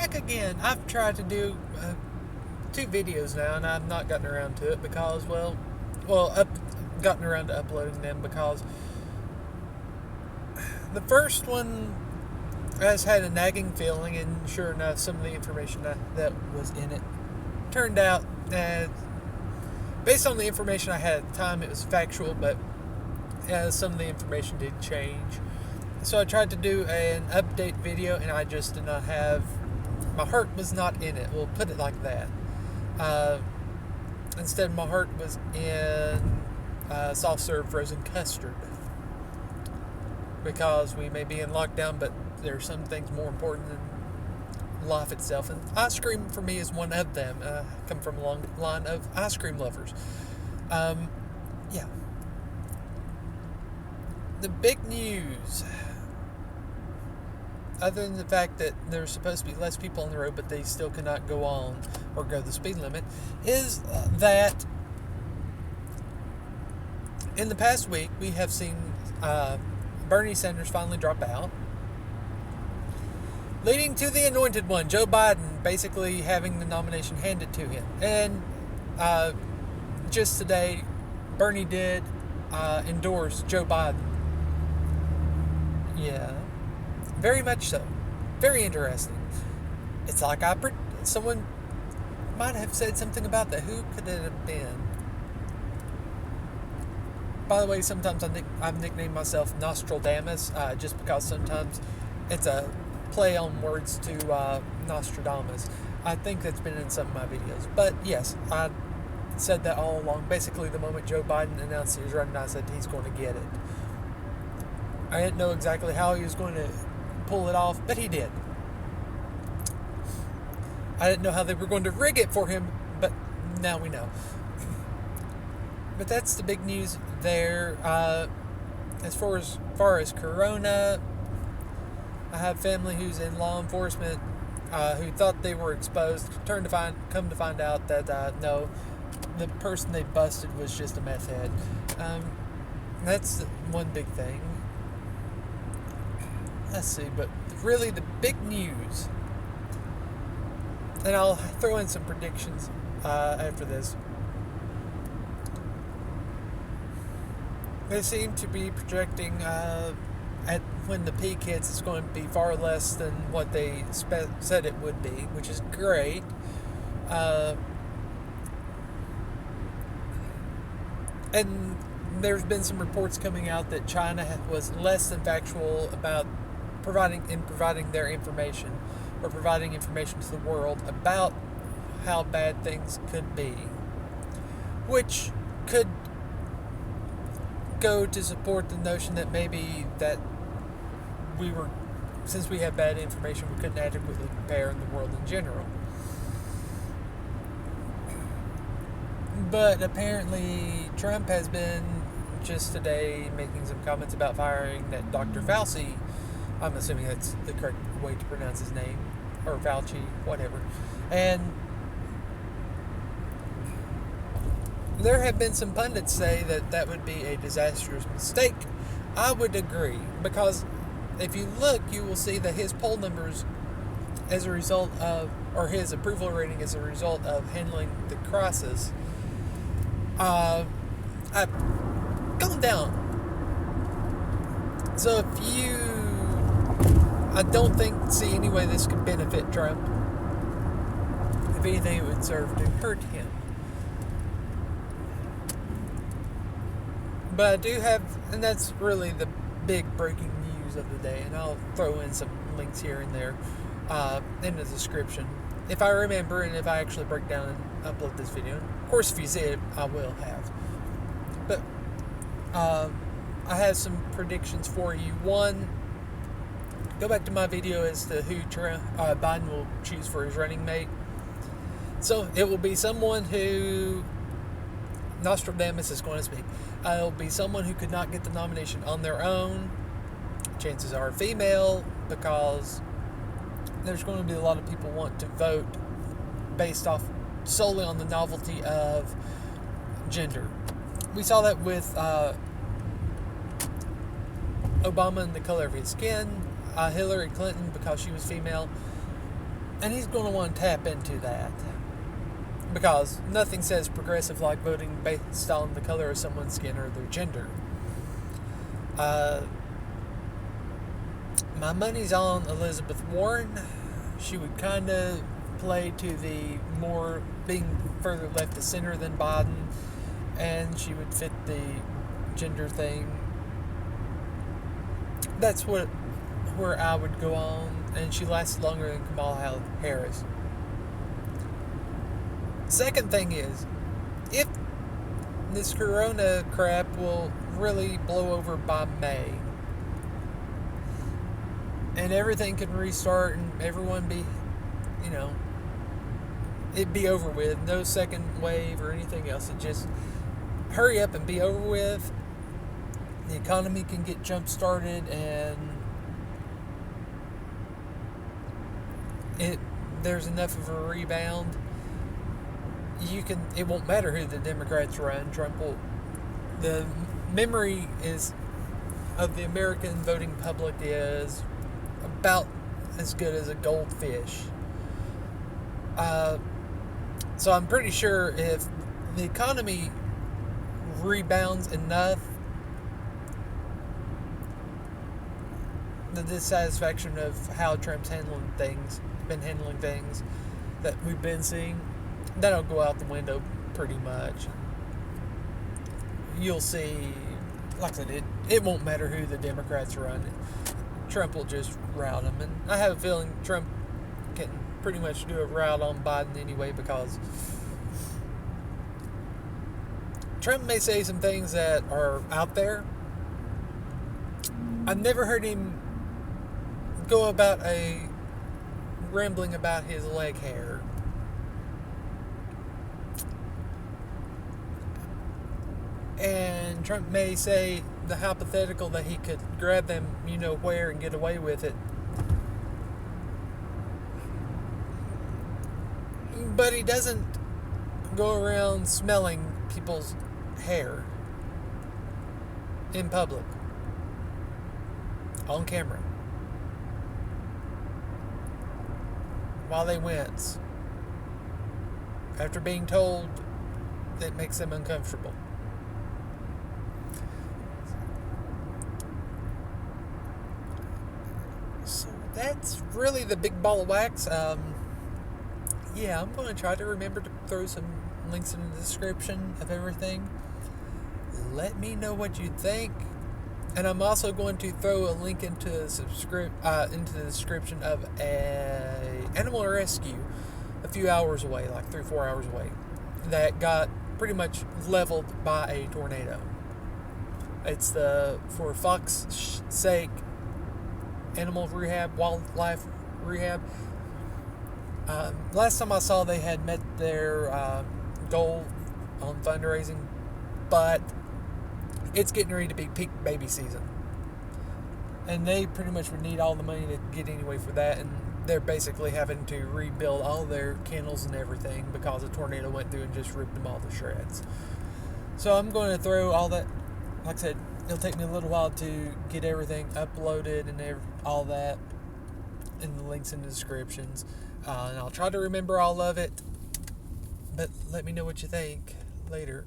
back again. I've tried to do 2 videos now, and I've not gotten around to it because, gotten around to uploading them because the first one has had a nagging feeling, and sure enough, some of the information that was in it turned out, based on the information I had at the time, it was factual, but some of the information did change. So I tried to do an update video, and I just did not have, my heart was not in it. We'll put it like that. Instead, my heart was in soft serve frozen custard, because we may be in lockdown, but there are some things more important than life itself, and ice cream for me is one of them. I come from a long line of ice cream lovers. Yeah. The big news, other than the fact that there's supposed to be less people on the road, but they still cannot go on or go the speed limit, is that in the past week we have seen Bernie Sanders finally drop out, leading to the anointed one, Joe Biden, basically having the nomination handed to him. And just today, Bernie did endorse Joe Biden. Yeah, very much so. Very interesting. It's like someone might have said something about that. Who could it have been? By the way, sometimes I've nicknamed myself Nostradamus, just because sometimes it's a play on words to Nostradamus. I think that's been in some of my videos. But yes, I said that all along. Basically, the moment Joe Biden announced he was running, I said he's going to get it. I didn't know exactly how he was going to pull it off, but he did. I didn't know how they were going to rig it for him, but now we know. But that's the big news there. As far as Corona, I have family who's in law enforcement who thought they were exposed. Come to find out that no, the person they busted was just a meth head. That's one big thing. Let's see, but really the big news, and I'll throw in some predictions after this. They seem to be projecting at when the peak hits, it's going to be far less than what they said it would be, which is great. And there's been some reports coming out that China was less than factual about providing their information, or providing information to the world about how bad things could be, which could go to support the notion that maybe that since we have bad information, we couldn't adequately prepare in the world in general. But apparently Trump has been just today making some comments about firing that Dr. Fauci. I'm assuming that's the correct way to pronounce his name, or Fauci, whatever. And there have been some pundits say that would be a disastrous mistake. I would agree, because if you look, you will see that his poll numbers as a result of, or his approval rating as a result of handling the crisis, have gone down. So I don't see any way this could benefit Trump. If anything, it would serve to hurt him. But I do have, and that's really the big breaking news of the day, and I'll throw in some links here and there in the description, if I remember, and if I actually break down and upload this video. Of course, if you see it, I will have. But I have some predictions for you. One, go back to my video as to who Biden will choose for his running mate. So it will be someone who Nostradamus is going to speak. It'll be someone who could not get the nomination on their own. Chances are female, because there's going to be a lot of people want to vote based off solely on the novelty of gender. We saw that with Obama and the color of his skin, Hillary Clinton because she was female. And he's going to want to tap into that. Because nothing says progressive like voting based on the color of someone's skin or their gender. My money's on Elizabeth Warren. She would kind of play to the more being further left to center than Biden, and she would fit the gender thing. That's where I would go on, and she lasts longer than Kamala Harris. Second thing is, if this corona crap will really blow over by May, and everything can restart and everyone be, it'd be over with, no second wave or anything else. It just hurry up and be over with. The economy can get jump started, and there's enough of a rebound. It won't matter who the Democrats run. The memory is of the American voting public is about as good as a goldfish. So I'm pretty sure if the economy rebounds enough, the dissatisfaction of how Trump's been handling things that we've been seeing, that'll go out the window pretty much. You'll see, like I said, it won't matter who the Democrats run. Trump will just rout them. And I have a feeling Trump can pretty much do a rout on Biden anyway, because Trump may say some things that are out there. I've never heard him go about rambling about his leg hair. And Trump may say the hypothetical that he could grab them, where, and get away with it. But he doesn't go around smelling people's hair in public, on camera, while they wince, after being told that makes them uncomfortable. So that's really the big ball of wax. I'm going to try to remember to throw some links in the description of everything. Let me know what you think. And I'm also going to throw a link into the description of a animal rescue a few hours away, like 3-4 hours away, that got pretty much leveled by a tornado. It's for Fox's sake, animal rehab, wildlife rehab. Last time I saw, they had met their goal on fundraising, but it's getting ready to be peak baby season, and they pretty much would need all the money to get anyway for that, and they're basically having to rebuild all their kennels and everything because a tornado went through and just ripped them all to shreds. So I'm going to throw all that, like I said, it'll take me a little while to get everything uploaded and all that, and the links in the descriptions. And I'll try to remember all of it, but let me know what you think later.